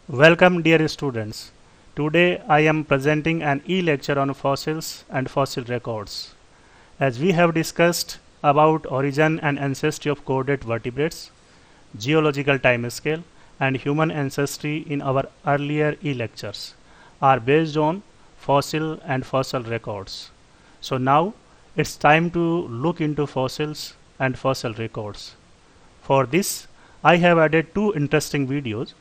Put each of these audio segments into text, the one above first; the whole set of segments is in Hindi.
Welcome dear students. Today I am presenting an e-lecture on fossils and fossil records. As we have discussed about origin and ancestry of chordate vertebrates, geological timescale and human ancestry in our earlier e-lectures are based on fossil and fossil records. So now it's time to look into fossils and fossil records. For this I have added two interesting videos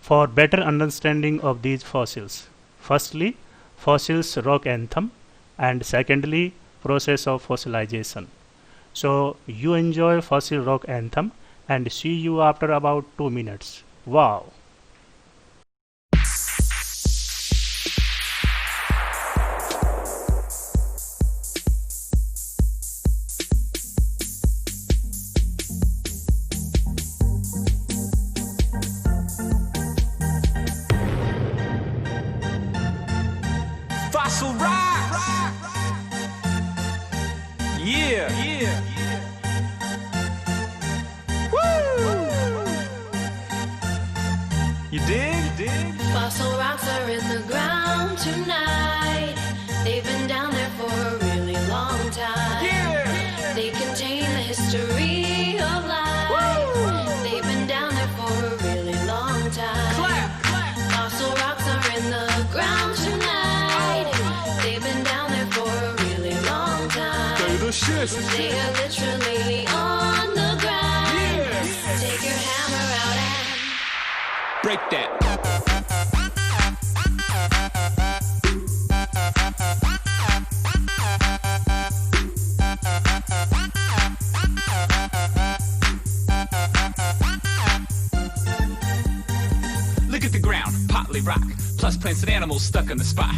for better understanding of these fossils. Firstly, fossils rock anthem, and secondly, process of fossilization. So you enjoy fossil rock anthem and see you after about 2 minutes. Wow! Fossil rock. Yeah. Woo. You dig? Fossil rocks are in the ground tonight. They've been down there for a really long time. Yeah. They contain the history of life. Woo. They've been down there for a really long time. Clap. Fossil rocks are in the ground tonight. They've been down there for a really long time. Say the shit. They are literally on the ground. Yeah. Take your hammer out and Break that. Look at the ground, partly rock, plus plants and animals stuck in the spot,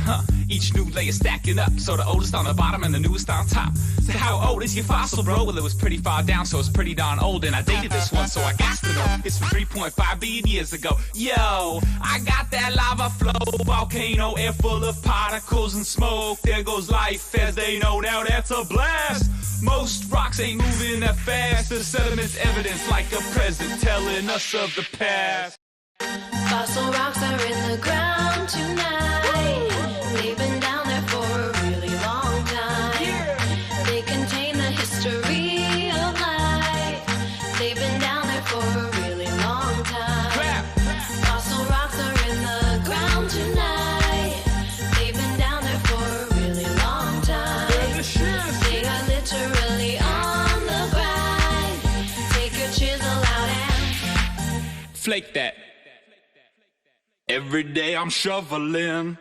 Each new layer stacking up, so the oldest on the bottom and the newest on top. So how old is your fossil, bro? Well, it was pretty far down, so it's pretty darn old. And I dated this one, so I got to know. It's from 3.5 billion years ago. Yo, I got that lava flow, volcano, air full of particles and smoke. There goes life as they know, now that's a blast. Most rocks ain't moving that fast. The sediment's evidence like a present telling us of the past. fossil rocks are in the ground tonight. They've been down there for a really long time. They contain the history of life. They've been down there for a really long time. Clap. Fossil rocks are in the ground tonight. They've been down there for a really long time. They are literally on the grind. Take your chisel out and Flake that. Every day I'm shoveling.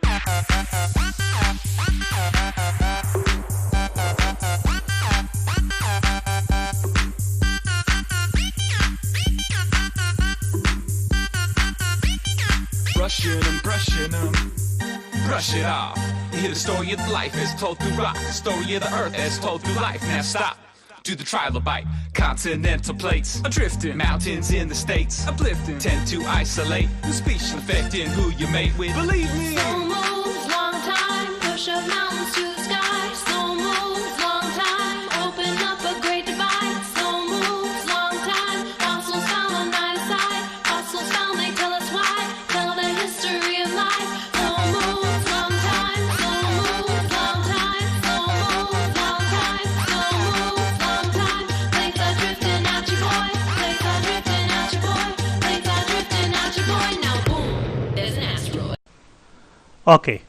Brushing them. Brush it off. You hear the story of life as told through rock. The story of the earth as told through life. Now stop. Do the trilobite, continental plates, adrifting, mountains in the states, uplifting, tend to isolate, new species affecting who you mate with. Believe me. Slow moves, long time, push up mountains to the sky. Slow moves, long time, open up a great divide. Slow moves, long time, fossils found on either side. Fossils found, they tell us why, tell the history of life. Slow moves, long time, slow moves, long time, slow moves, long time, slow moves, long time. Plates are drifting out your boy, plates are drifting out your boy, plates are drifting out your boy. Now boom, there's an asteroid. Okay.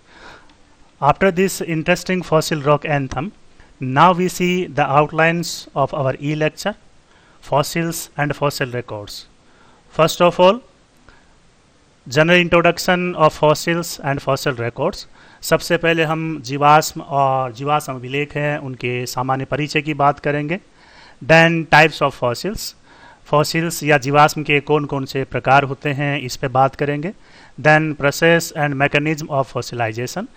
After this interesting fossil rock anthem, now we see the outlines of our e-lecture, fossils and fossil records. First of all, general introduction of fossils and fossil records. सबसे पहले हम जीवाश्म और जीवाश्म अभिलेख हैं उनके सामान्य परिचय की बात करेंगे. Then types of fossils, fossils या जीवाश्म के कौन कौन से प्रकार होते हैं इस पे बात करेंगे. Then process and mechanism of fossilization,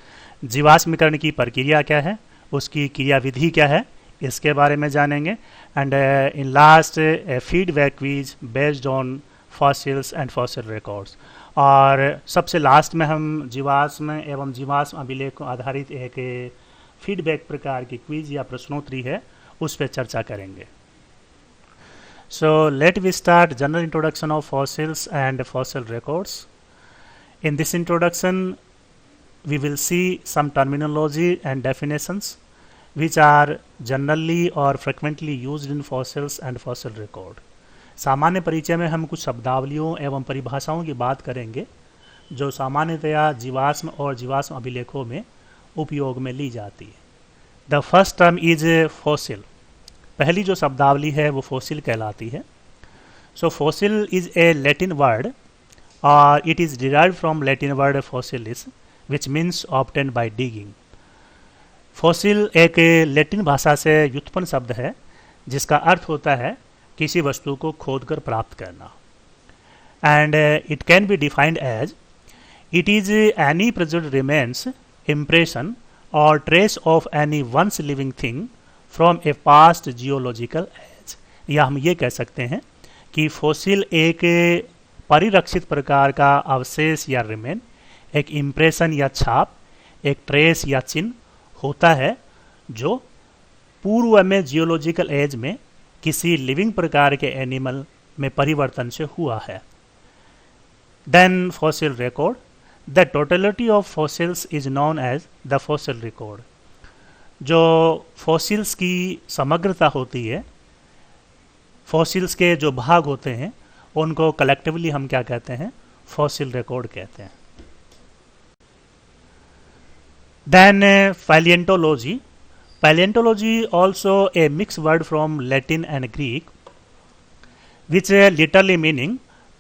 जीवाश्मीकरण की प्रक्रिया क्या है, उसकी क्रियाविधि क्या है, इसके बारे में जानेंगे. And in last feedback quiz based on fossils and fossil records. और सबसे लास्ट में हम जीवाश्म एवं जीवाश्म अभिलेख को आधारित एक फीडबैक प्रकार की क्विज या प्रश्नोत्तरी है उस पर चर्चा करेंगे. So let we start general introduction of fossils and fossil records. In this introduction, we will see some terminology and definitions which are generally or frequently used in fossils and fossil record. सामान्य परिचय में हम कुछ शब्दावलियों एवं परिभाषाओं की बात करेंगे जो सामान्यतया जीवाश्म और जीवाश्म अभिलेखों में उपयोग में ली जाती है. The first term is fossil. पहली जो शब्दावली है वो फॉसिल कहलाती है. So fossil is a Latin word और it is derived from Latin word fossilis which means obtained by digging. Fossil एक लैटिन भाषा से व्युत्पन्न शब्द है जिसका अर्थ होता है किसी वस्तु को खोदकर प्राप्त करना. And it can be defined as it is any present remains, impression or trace of any once living thing from a past geological age. या हम ये कह सकते हैं कि फॉसिल एक परिरक्षित प्रकार का अवशेष या रिमेन, एक इम्प्रेशन या छाप, एक ट्रेस या चिन्ह होता है जो पूर्व में जियोलॉजिकल एज में किसी लिविंग प्रकार के एनिमल में परिवर्तन से हुआ है. Then fossil record. The totality of fossils is known as the fossil record. जो फॉसिल्स की समग्रता होती है, फॉसिल्स के जो भाग होते हैं उनको कलेक्टिवली हम क्या कहते हैं? फॉसिल रिकॉर्ड कहते हैं. Then पैलिएंटोलॉजी. Paleontology also a mixed word from Latin and Greek, which literally meaning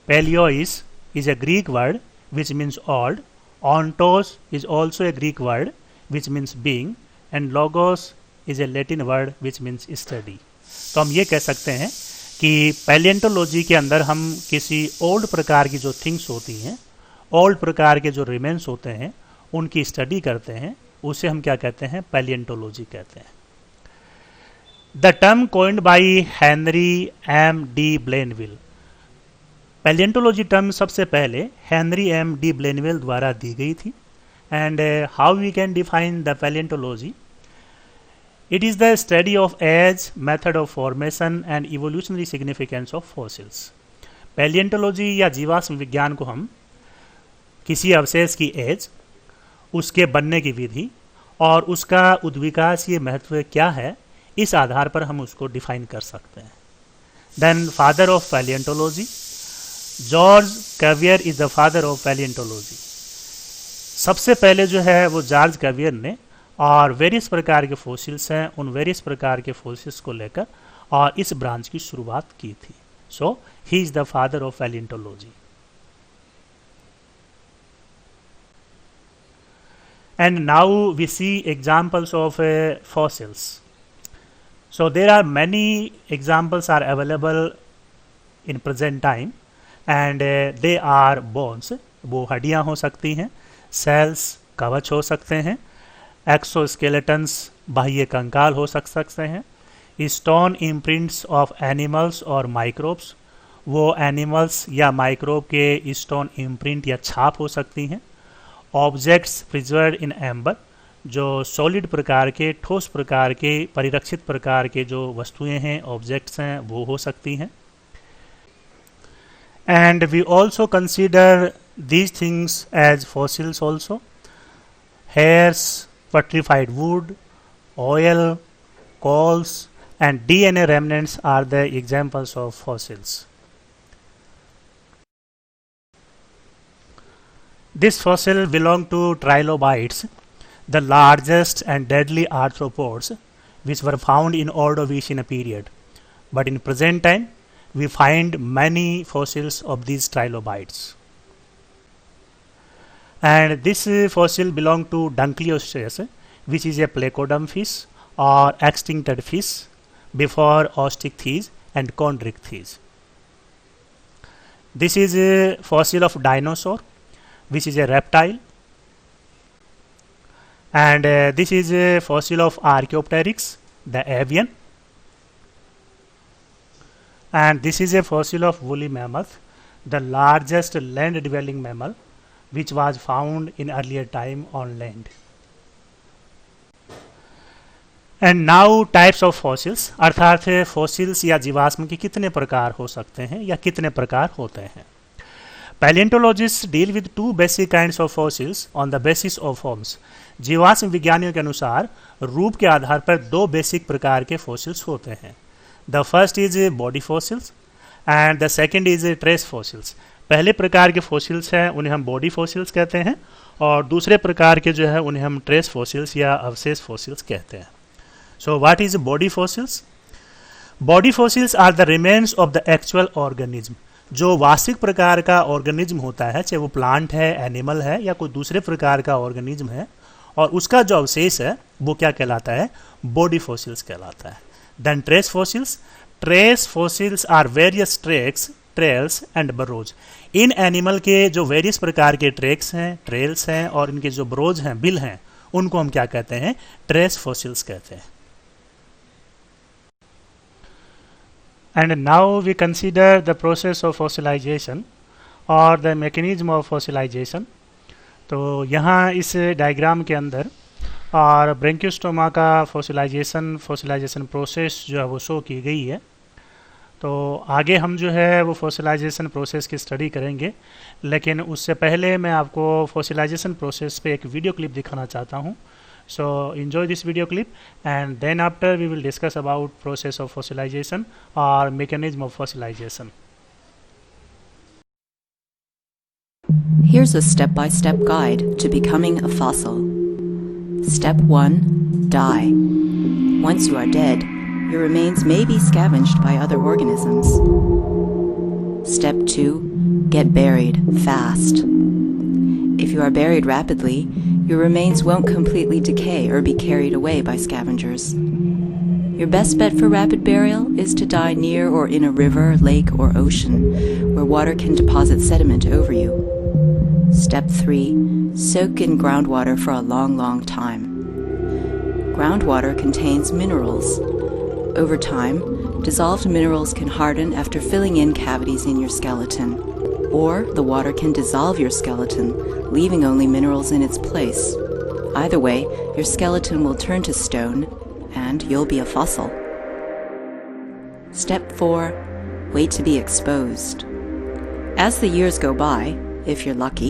paleo is a Greek word which means old. Ontos is also a Greek word which means being, and logos is a Latin word which means study. तो हम ये कह सकते हैं कि पैलिएंटोलॉजी के अंदर हम किसी ओल्ड प्रकार की जो थिंग्स होती हैं, ओल्ड प्रकार के जो रिमेन्स होते हैं, उनकी स्टडी करते हैं. उसे हम क्या कहते हैं? पैलिएंटोलॉजी कहते हैं. The term coined by Henri M D Blainville. Palaeontology term सबसे पहले हेनरी एम डी ब्लेनविल द्वारा दी गई थी. And how we can define the palaeontology? It is the study of age, method of formation and evolutionary significance of fossils. Palaeontology या जीवाश्म विज्ञान को हम किसी अवशेष की एज, उसके बनने की विधि और उसका उद्विकासीय महत्व क्या है, इस आधार पर हम उसको डिफाइन कर सकते हैं. Then father of palaeontology. Georges Cuvier is the father of palaeontology. सबसे पहले जो है वो जॉर्ज कैवियर ने और वेरियस प्रकार के फोसिल्स हैं, उन वेरियस प्रकार के फोसिल्स को लेकर और इस ब्रांच की शुरुआत की थी. So he is the father of palaeontology. And now we see examples of fossils. So there are many examples are available in present time, and they are bones. वो हड्डियाँ हो सकती हैं, cells कवच हो सकते हैं, exoskeletons बाह्य कंकाल हो सकते हैं, stone imprints of animals और microbes, वो animals या microbe के stone imprint या छाप हो सकती हैं. ऑब्जेक्ट्स प्रिजर्व्ड इन एम्बर, जो सॉलिड प्रकार के, ठोस प्रकार के, परिरक्षित प्रकार के जो वस्तुएं हैं, ऑब्जेक्ट्स हैं, वो हो सकती हैं. And we also consider these things as fossils also. Hairs, petrified wood, oil, coals and DNA remnants are the examples of fossils. This fossil belong to trilobites, the largest and deadly arthropods which were found in Ordovician period. But in present time, we find many fossils of these trilobites. And this fossil belong to Dunkleosteus, which is a placoderm fish or extincted fish before Osteichthyes and Chondrichthyes. This is a fossil of dinosaur, which is a reptile, and this is a fossil of Archaeopteryx, the avian, and this is a fossil of woolly mammoth, the largest land-dwelling mammal, which was found in earlier time on land. And now types of fossils, अर्थात फॉसिल्स या जीवाश्म के कितने प्रकार हो सकते हैं या कितने प्रकार होते हैं. Palaeontologist deal with two basic kinds of fossils on the basis of forms. जीवाश्म विज्ञानियों के अनुसार रूप के आधार पर दो बेसिक प्रकार के फॉसिल्स होते हैं। The first is body fossils and the second is trace fossils. पहले प्रकार के फॉसिल्स हैं उन्हें हम बॉडी फॉसिल्स कहते हैं, और दूसरे प्रकार के जो है उन्हें हम ट्रेस फॉसिल्स या अवशेष फॉसिल्स कहते हैं। So what is body fossils? Body fossils are the remains of the actual organism. जो वास्तविक प्रकार का ऑर्गेनिज्म होता है, चाहे वो प्लांट है, एनिमल है या कोई दूसरे प्रकार का ऑर्गेनिज्म है, और उसका जो अवशेष है वो क्या कहलाता है? बॉडी फॉसिल्स कहलाता है। Then trace fossils. Trace fossils are various tracks, trails and burrows. इन एनिमल के जो वेरियस प्रकार के ट्रैक्स हैं, ट्रेल्स हैं और इनके जो बरोज हैं, बिल हैं, उनको हम क्या कहते हैं? ट्रेस फॉसिल्स कहते हैं। And now we consider the process of fossilization or the mechanism of fossilization। तो यहाँ इस डायग्राम के अंदर और ब्रेंकियोस्टोमा का फॉसिलाइजेशन प्रोसेस जो है वो शो की गई है। तो आगे हम जो है वो फॉसिलाइजेशन प्रोसेस की स्टडी करेंगे, लेकिन उससे पहले मैं आपको फॉसिलाइजेशन प्रोसेस पे एक वीडियो क्लिप दिखाना चाहता हूँ। So enjoy this video clip and then after we will discuss about process of fossilization or mechanism of fossilization. Here's a step-by-step guide to becoming a fossil. Step 1. Die. Once you are dead, your remains may be scavenged by other organisms. Step 2. Get buried fast. If you are buried rapidly, your remains won't completely decay or be carried away by scavengers. Your best bet for rapid burial is to die near or in a river, lake, or ocean, where water can deposit sediment over you. Step 3. Soak in groundwater for a long, long time. Groundwater contains minerals. Over time, dissolved minerals can harden after filling in cavities in your skeleton. Or the water can dissolve your skeleton, leaving only minerals in its place. Either way, your skeleton will turn to stone, and you'll be a fossil. Step 4. Wait to be exposed. As the years go by, if you're lucky,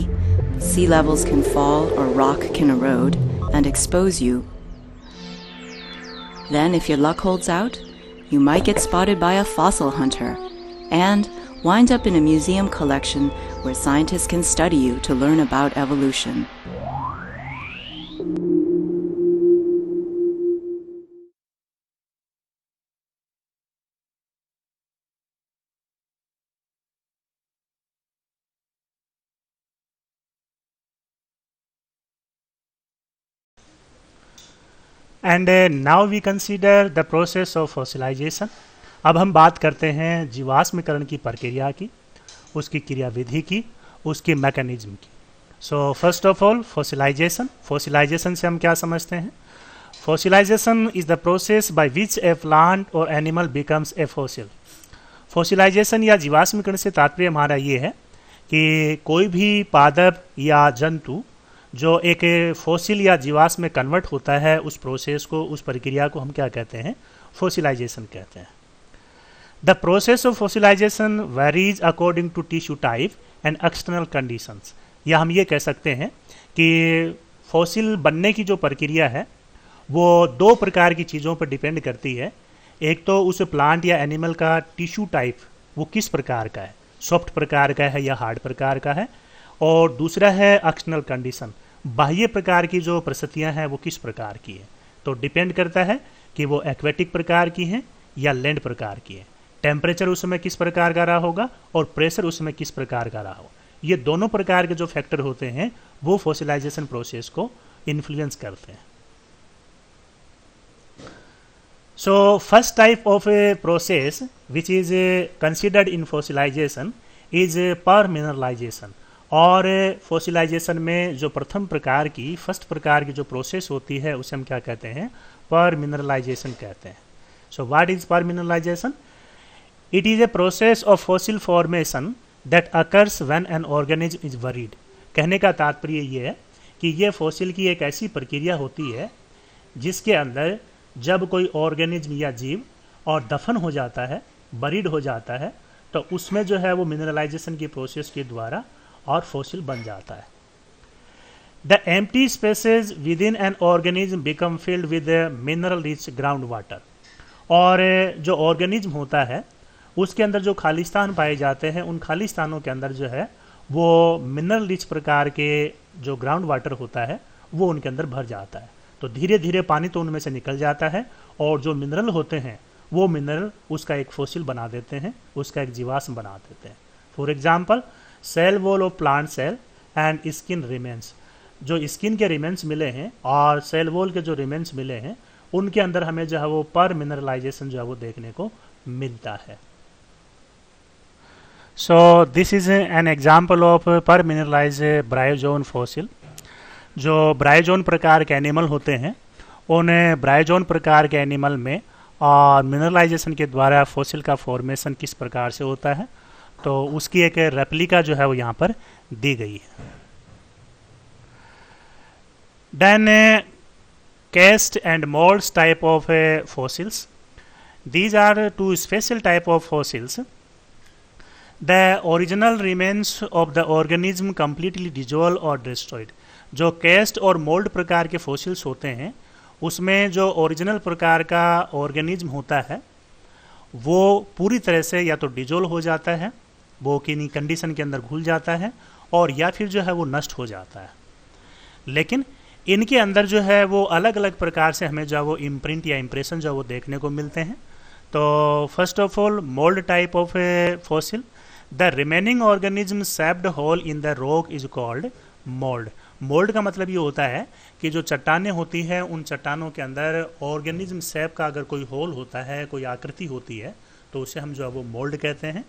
sea levels can fall or rock can erode and expose you. Then, if your luck holds out, you might get spotted by a fossil hunter, and wind up in a museum collection where scientists can study you to learn about evolution. And now we consider the process of fossilization। अब हम बात करते हैं जीवाश्मीकरण की प्रक्रिया की, उसकी क्रियाविधि की, उसके मैकेनिज्म की। So first of all fossilization. Fossilization से हम क्या समझते हैं? Fossilization is the process by which a plant or animal becomes a fossil. Fossilization या जीवाश्मीकरण से तात्पर्य हमारा ये है कि कोई भी पादप या जंतु जो एक फॉसिल या जीवाश्म में कन्वर्ट होता है, उस प्रोसेस को, उस प्रक्रिया को हम क्या कहते हैं? फॉसिलाइजेशन कहते हैं। The process of fossilization varies according to tissue type and external conditions. या हम ये कह सकते हैं कि फॉसिल बनने की जो प्रक्रिया है वो दो प्रकार की चीज़ों पर डिपेंड करती है। एक तो उस प्लांट या एनिमल का टिश्यू टाइप वो किस प्रकार का है, सॉफ्ट प्रकार का है या हार्ड प्रकार का है, और दूसरा है एक्सटर्नल कंडीशन, बाह्य प्रकार की जो परिस्थितियां हैं वो किस प्रकार की है। तो डिपेंड करता है कि वो एक्वेटिक प्रकार की हैं या लैंड प्रकार की है, टेम्परेचर उस समय किस प्रकार का रहा होगा और प्रेशर उस समय किस प्रकार का रहा हो। ये दोनों प्रकार के जो फैक्टर होते हैं वो फॉसिलाइजेशन प्रोसेस को इन्फ्लुएंस करते हैं। So first type of a process which is considered in fossilization is परमिनरलाइजेशन। और फॉसिलाइजेशन में जो प्रथम प्रकार की, फर्स्ट प्रकार की जो प्रोसेस होती है उसे हम क्या कहते हैं? परमिनरलाइजेशन कहते हैं। So what is permineralization? It is a process of fossil formation that occurs when an organism is buried. कहने का तात्पर्य ये है कि ये फॉसिल की एक ऐसी प्रक्रिया होती है जिसके अंदर जब कोई ऑर्गेनिज्म या जीव और दफन हो जाता है, बरीड हो जाता है, तो उसमें जो है वो मिनरलाइजेशन की प्रोसेस के द्वारा और फॉसिल बन जाता है। The empty spaces with in an organism become filled with mineral rich ground water. और जो ऑर्गेनिज्म होता है उसके अंदर जो खाली स्थान पाए जाते हैं, उन खाली स्थानों के अंदर जो है वो मिनरल रिच प्रकार के जो ग्राउंड वाटर होता है वो उनके अंदर भर जाता है। तो धीरे धीरे पानी तो उनमें से निकल जाता है और जो मिनरल होते हैं वो मिनरल उसका एक फॉसिल बना देते हैं, उसका एक जीवाश्म बना देते हैं। For example cell wall of plant cell and skin remains. जो स्किन के रिमेन्स मिले हैं और सेल वॉल के जो रिमेन्स मिले हैं उनके अंदर हमें जो है वो पर मिनरलाइजेशन जो है वो देखने को मिलता है। So this is an example of पर मिनरलाइज ब्रायोजोन फॉसिल। जो ब्रायोजोन प्रकार के एनिमल होते हैं उन ब्रायोजोन प्रकार के एनिमल में और मिनरलाइजेशन के द्वारा फॉसिल का फॉर्मेशन किस प्रकार से होता है, तो उसकी एक रेप्लिका जो है वो यहाँ पर दी गई है। Then cast and molds type of fossils. These are two special type of fossils. The original remains of the organism completely dissolved or destroyed. जो cast और mold प्रकार के fossils होते हैं उसमें जो ओरिजिनल प्रकार का ऑर्गेनिज्म होता है वो पूरी तरह से या तो डिजोल्व हो जाता है, वो किन्हीं कंडीशन के अंदर घुल जाता है, और या फिर जो है वो नष्ट हो जाता है। लेकिन इनके अंदर जो है वो अलग अलग प्रकार से हमें जो वो इम्प्रिंट या इम्प्रेशन जो वो देखने को मिलते हैं। तो first of all mould type of fossil, the remaining organism shaped hole in the rock is called mould. Mould का मतलब ये होता है कि जो चट्टानें होती हैं उन चट्टानों के अंदर ऑर्गेनिज्म सेप का अगर कोई होल होता है, कोई आकृति होती है, तो उसे हम जो है वो मोल्ड कहते हैं।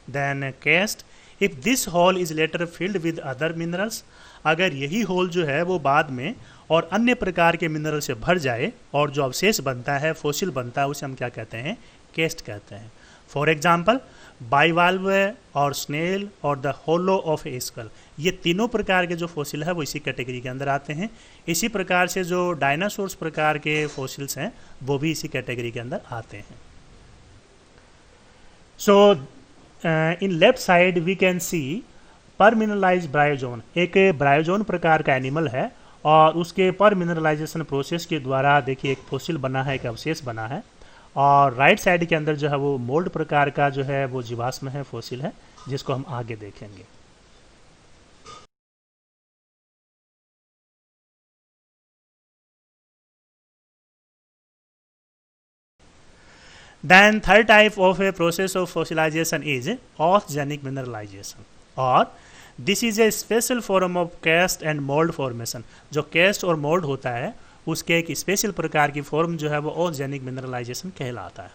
Then cast, if this hole is later filled with other minerals, अगर यही होल जो है वो बाद में और अन्य प्रकार के मिनरल से भर जाए और जो अवशेष बनता है, फॉसिल बनता है, उसे हम क्या कहते हैं, कैस्ट कहते हैं। फॉर एग्जाम्पल बाइवाल्व और स्नेल और the hollow of a skull, ये तीनों प्रकार के जो फॉसिल है वो इसी कैटेगरी के अंदर आते हैं। इसी प्रकार से जो डायनासोर्स प्रकार के फॉसिल्स हैं वो भी इसी कैटेगरी के अंदर आते हैं। So in left side we can see permineralized ब्रायोजोन। एक ब्रायोजोन प्रकार का एनिमल है और उसके पर मिनरलाइजेशन प्रोसेस के द्वारा देखिए एक फॉसिल बना है, एक अवशेष बना है। और राइट साइड के अंदर जो है वो मोल्ड प्रकार का जो है वो जीवाश्म है, फॉसिल है, जिसको हम आगे देखेंगे। Then third type of a process of fossilization is authigenic mineralization, और this is a special form of cast and mould formation. जो कैस्ट और मोल्ड होता है उसके एक स्पेशल प्रकार की फॉर्म जो है वो ऑथजेनिक मिनरलाइजेशन कहलाता है।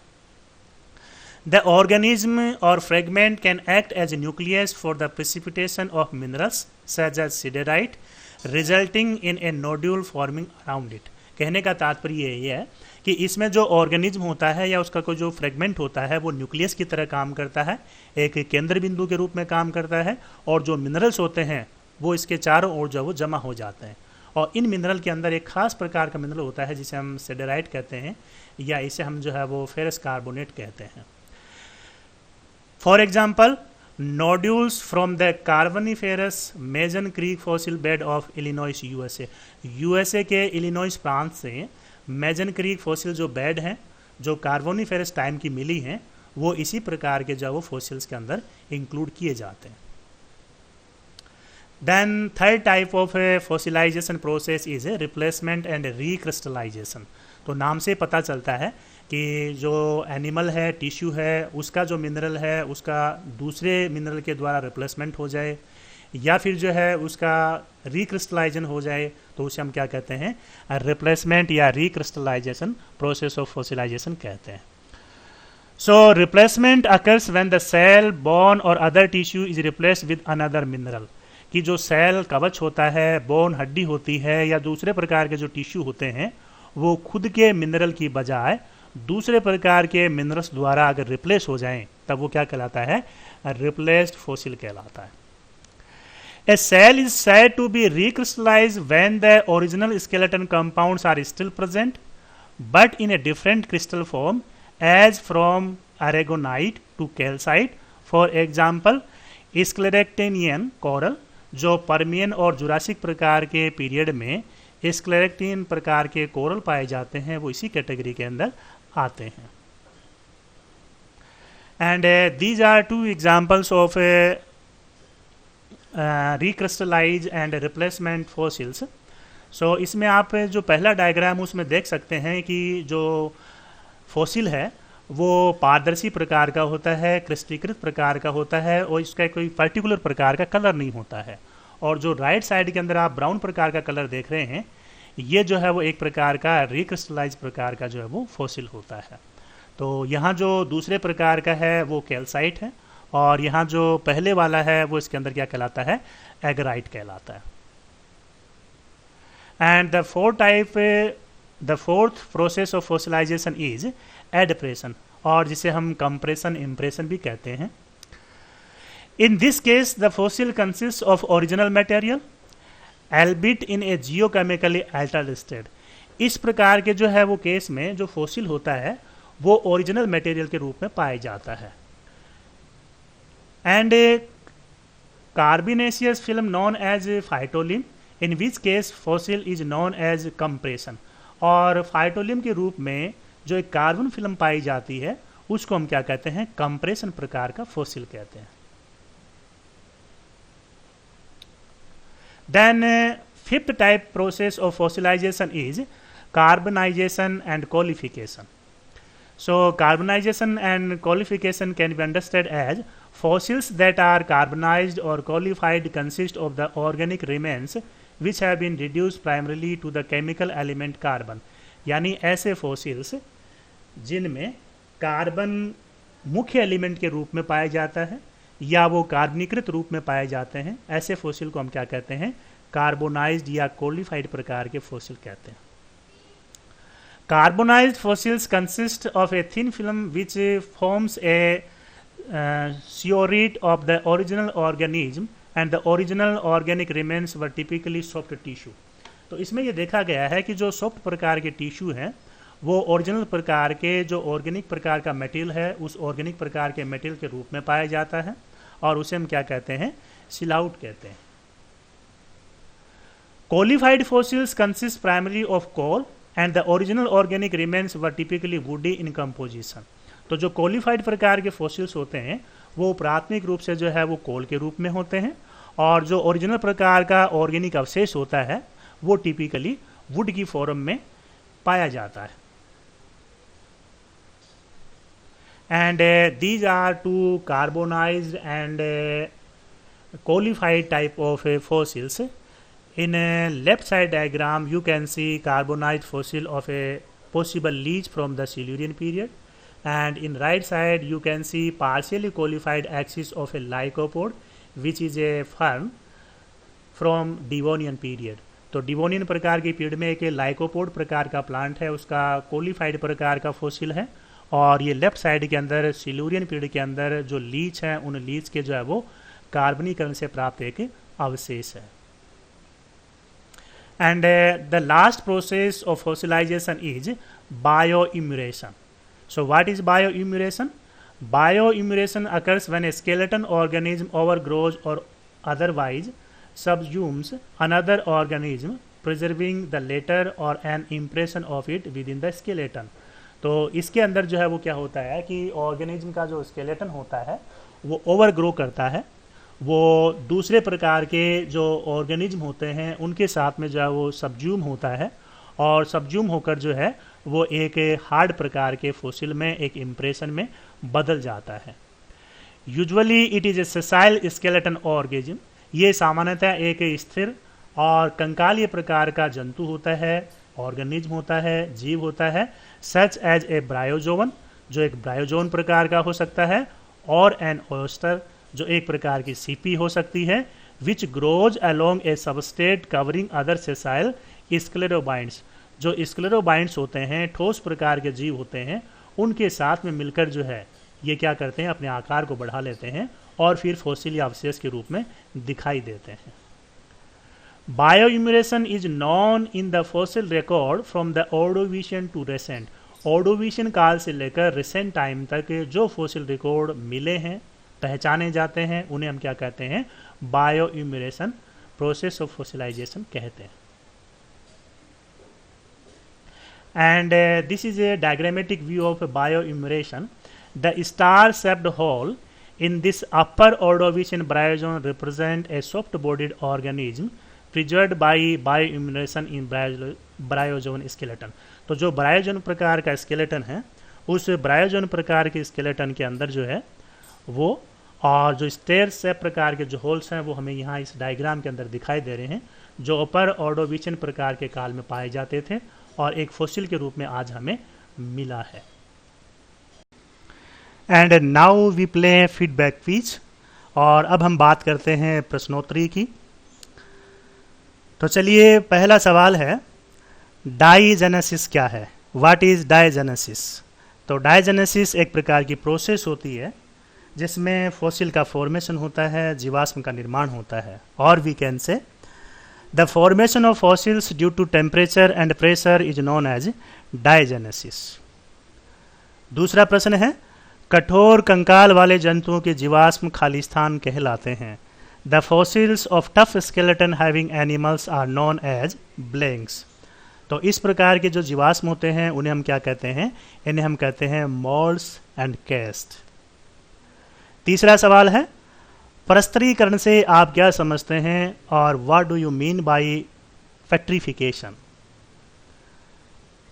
द ऑर्गेनिज्म और fragment can act as a nucleus for the precipitation of minerals such as siderite resulting in a nodule forming around it. कहने का तात्पर्य ये है कि इसमें जो ऑर्गेनिज्म होता है या उसका कोई जो फ्रेगमेंट होता है वो न्यूक्लियस की तरह काम करता है, एक केंद्र बिंदु के रूप में काम करता है, और जो मिनरल्स होते हैं वो इसके चारों ओर जो वो जमा हो जाते हैं। और इन मिनरल के अंदर एक खास प्रकार का मिनरल होता है जिसे हम सिडेराइट कहते हैं, या इसे हम जो है वो फेरस कार्बोनेट कहते हैं। For example nodules from the Carboniferous Mazon Creek fossil bed of Illinois USA. USA के इलिनॉइस प्रांत से मेजन क्रीक फॉसिल जो बेड हैं जो कार्बोनिफेरस टाइम की मिली हैं वो इसी प्रकार के जो वो फॉसिल्स के अंदर इंक्लूड किए जाते हैं। Then third type of fossilization process is a replacement and recrystallization. तो नाम से पता चलता है कि जो एनिमल है, टिश्यू है, उसका जो मिनरल है उसका दूसरे मिनरल के द्वारा रिप्लेसमेंट हो जाए या फिर जो है उसका रिक्रिस्टलाइजेशन हो जाए, तो उसे हम क्या कहते हैं, रिप्लेसमेंट या रिक्रिस्टलाइजेशन प्रोसेस ऑफ फॉसिलाइजेशन कहते हैं। So replacement occurs when the cell, bone or other tissue is replaced with another mineral. कि जो सेल कवच होता है, बोन हड्डी होती है, या दूसरे प्रकार के जो टिश्यू होते हैं वो खुद के मिनरल की बजाय दूसरे प्रकार के मिनरल्स द्वारा अगर रिप्लेस हो जाएं तब वो क्या कहलाता है, रिप्लेस्ड फॉसिल कहलाता है। A cell is said to be recrystallized when the original skeleton compounds are still present, but in a different crystal form, as from aragonite to calcite. For example, scleractinian coral, जो पर्मियन और जुरासिक प्रकार के पीरियड में स्क्लेरेक्टिन प्रकार के कोरल पाए जाते हैं, वो इसी कैटेगरी के अंदर आते हैं। And these are two examples of recrystallize and replacement fossils. सो इसमें आप जो पहला डायग्राम उसमें देख सकते हैं कि जो फॉसिल है वो पारदर्शी प्रकार का होता है, क्रिस्टलीकृत प्रकार का होता है और इसका कोई पर्टिकुलर प्रकार का कलर नहीं होता है। और जो राइट साइड के अंदर आप ब्राउन प्रकार का कलर देख रहे हैं, ये जो है वो एक प्रकार का रिक्रिस्टलाइज प्रकार का जो है वो फॉसिल होता है। तो यहाँ जो दूसरे प्रकार का है वो कैल्साइट है और यहाँ जो पहले वाला है वो इसके अंदर क्या कहलाता है, एगराइट कहलाता है। And the fourth process of fossilization is adpression, और जिसे हम कंप्रेशन इम्प्रेशन भी कहते हैं। In this case the fossil consist of original material albeit in a geochemically altered state. इस प्रकार के जो है वो केस में जो फॉसिल होता है वो ओरिजिनल मटेरियल के रूप में पाया जाता है। And a carbonaceous film known as phytoleim, in which case fossil is known as compression. और फाइटोलिम के रूप में जो एक कार्बन फिल्म पाई जाती है उसको हम क्या कहते हैं, कंप्रेशन प्रकार का फॉसिल कहते हैं। Then fifth type process of fossilization is carbonization and qualification. So carbonization and qualification can be understood as fossils that are carbonized or qualified consist of the organic remains which have been reduced primarily to the chemical element carbon। यानी ऐसे fossils जिनमें कार्बन मुख्य एलिमेंट के रूप में पाया जाता है या वो कार्बनीकृत रूप में पाए जाते हैं, ऐसे फॉसिल को हम क्या कहते हैं, कार्बोनाइज्ड या क्वालिफाइड प्रकार के फॉसिल कहते हैं। Carbonized fossils consist of a thin film which forms a sciorite of the original organism and the original organic remains were typically soft tissue। तो इसमें ये देखा गया है कि जो सॉफ्ट प्रकार के टिश्यू हैं वो ओरिजिनल प्रकार के जो ऑर्गेनिक प्रकार का मटेरियल है उस ऑर्गेनिक प्रकार के मटेरियल के रूप में पाया जाता है और उसे हम क्या कहते हैं, सिलाउट कहते हैं। Qualified fossils consist primary of coal and the original organic remains were typically woody in composition. तो जो क्वालिफाइड प्रकार के फॉसिल्स होते हैं वो प्राथमिक रूप से जो है वो कोल के रूप में होते हैं और जो ओरिजिनल प्रकार का ऑर्गेनिक अवशेष होता है वो टिपिकली वुड की फॉर्म में पाया जाता है। And these are two carbonized and qualified type of fossils. In a left side diagram, you can see carbonized fossil of a possible leach from the Silurian period, and in right side you can see partially qualified axis of a lycopod, which is a fern from Devonian period। तो डिवोनियन प्रकार के पीरियड में एक लाइकोपोड प्रकार का प्लांट है, उसका क्वालिफाइड प्रकार का फॉसिल है और ये लेफ्ट साइड के अंदर सिल्यूरियन पीरियड के अंदर जो लीच है उन लीच के जो है वो कार्बनीकरण से प्राप्त एक अवशेष है। And the last process of fossilization is bioimmuration। So what is bioimmuration? Bioimmuration occurs when a skeleton organism overgrows or otherwise subsumes another organism, preserving the latter or an impression of it within the skeleton। तो इसके अंदर जो है वो क्या होता है कि ऑर्गेनिज्म का जो स्केलेटन होता है वो ओवरग्रो करता है, वो दूसरे प्रकार के जो ऑर्गेनिज्म होते हैं उनके साथ में जो है वो सबज्यूम होता है और सबज्यूम होकर जो है वो एक हार्ड प्रकार के फॉसिल में एक इम्प्रेशन में बदल जाता है। Usually it is a sessile skeleton organism. ये सामान्यतः एक स्थिर और कंकालीय प्रकार का जंतु होता है, ऑर्गेनिज्म होता है, जीव होता है, सच एज ए ब्रायोजोवन जो एक ब्रायोजोन प्रकार का हो सकता है और एन ओस्टर जो एक प्रकार की सीपी हो सकती है, which grows along a substrate covering other sessile sclerobionts. जो स्क्लेरोबाइंड्स होते हैं, ठोस प्रकार के जीव होते हैं, उनके साथ में मिलकर जो है ये क्या करते हैं, अपने आकार को बढ़ा लेते हैं और फिर फॉसिल या अवशेष के रूप में दिखाई देते हैं। Bioimmuration is known in the fossil record from the Ordovician to recent. Ordovician काल से लेकर रिसेंट टाइम तक जो फॉसिल रिकॉर्ड मिले हैं, पहचाने जाते हैं, उन्हें हम क्या कहते हैं, bioimmuration process of fossilization कहते हैं। And this is a diagrammatic view of bioimmuration. The star shaped hole in this upper Ordovician bryozoan represent a soft-bodied organism preserved by bioimmunization in bryozoan skeleton। तो जो ब्रायोजोन प्रकार का स्केलेटन है, उस ब्रायोजोन प्रकार के स्केलेटन के अंदर जो है वो, और जो स्टेयर शेप प्रकार के जो होल्स हैं वो हमें यहाँ इस डायग्राम के अंदर दिखाई दे रहे हैं, जो अपर ऑर्डोविशियन प्रकार के काल में पाए जाते थे और एक फॉसिल के रूप में आज हमें मिला है। And now we play feedback quiz, और अब हम बात करते हैं प्रश्नोत्तरी की। तो चलिए, पहला सवाल है डाइजेनेसिस क्या है? What is diagenesis? तो डाइजेनेसिस एक प्रकार की प्रोसेस होती है जिसमें फॉसिल का फॉर्मेशन होता है, जीवाश्म का निर्माण होता है, और we can say the formation of fossils due to temperature and pressure is known as diagenesis. दूसरा प्रश्न है कठोर कंकाल वाले जंतुओं के जीवाश्म खालिस्तान कहलाते हैं। The fossils of tough skeleton having animals are known as blanks. तो इस प्रकार के जो जीवाश्म होते हैं उन्हें हम क्या कहते हैं? इन्हें हम कहते हैं मोल्ड्स एंड कैस्ट। तीसरा सवाल है प्रस्तरीकरण से आप क्या समझते हैं, और what do you mean by petrification?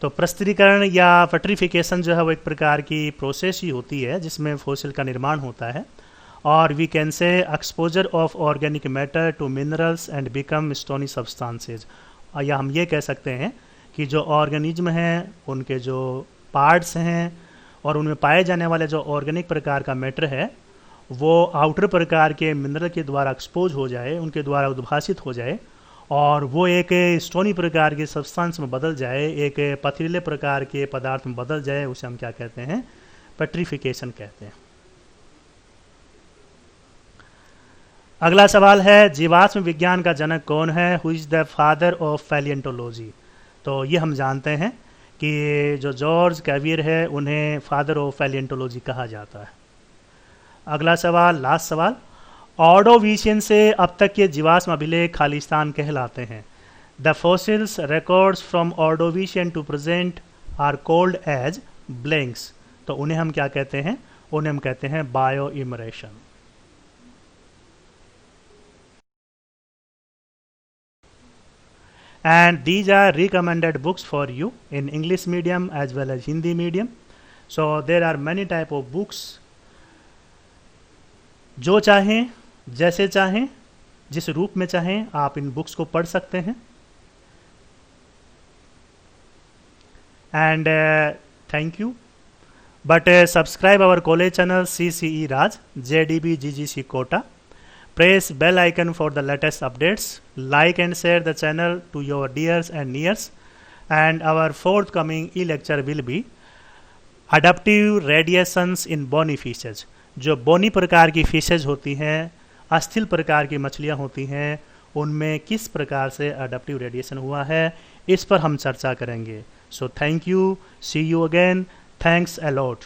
तो प्रस्तरीकरण या फैक्ट्रिफिकेशन जो है वो एक प्रकार की प्रोसेस ही होती है जिसमें फॉसिल का निर्माण होता है, और we can say exposure of organic matter to minerals and become stony substances. या हम ये कह सकते हैं कि जो ऑर्गेनिज्म हैं उनके जो पार्ट्स हैं और उनमें पाए जाने वाले जो ऑर्गेनिक प्रकार का मैटर है वो आउटर प्रकार के मिनरल के द्वारा एक्सपोज हो जाए, उनके द्वारा उद्भासित हो जाए, और वो एक स्टोनी प्रकार के सब्सटेंस में बदल जाए, एक पथरीले प्रकार के पदार्थ में बदल जाए, उसे हम क्या कहते हैं? पेट्रिफिकेशन कहते हैं। अगला सवाल है जीवाश्म विज्ञान का जनक कौन है? Who is the father of palaeontology? तो ये हम जानते हैं कि जो जॉर्ज कैवियर है उन्हें फादर ऑफ पैलिएंटोलॉजी कहा जाता है। अगला सवाल, लास्ट सवाल, ऑर्डोविशियन से अब तक के जीवाश्म अभिलेख खालिस्तान कहलाते हैं। The fossils records from Ordovician to present are called as blanks. तो उन्हें हम क्या कहते हैं? उन्हें हम कहते हैं bio इमरेशन। And these are recommended books for you in English medium as well as Hindi medium. So there are many type of books. जो चाहें, जैसे चाहें, जिस रूप में चाहें आप इन बुक्स को पढ़ सकते हैं। And thank you. But subscribe our college channel CCE Raj, JDB GGC Kota. Press bell icon for the latest updates. Like and share the channel to your dears and nears. And our forthcoming e-lecture will be adaptive radiations in bony fishes. जो बोनी प्रकार की फिशेज होती हैं, अस्थिल प्रकार की मछलियाँ होती हैं, उनमें किस प्रकार से अडेप्टिव रेडिएशन हुआ है, इस पर हम चर्चा करेंगे। So thank you, see you again, thanks a lot.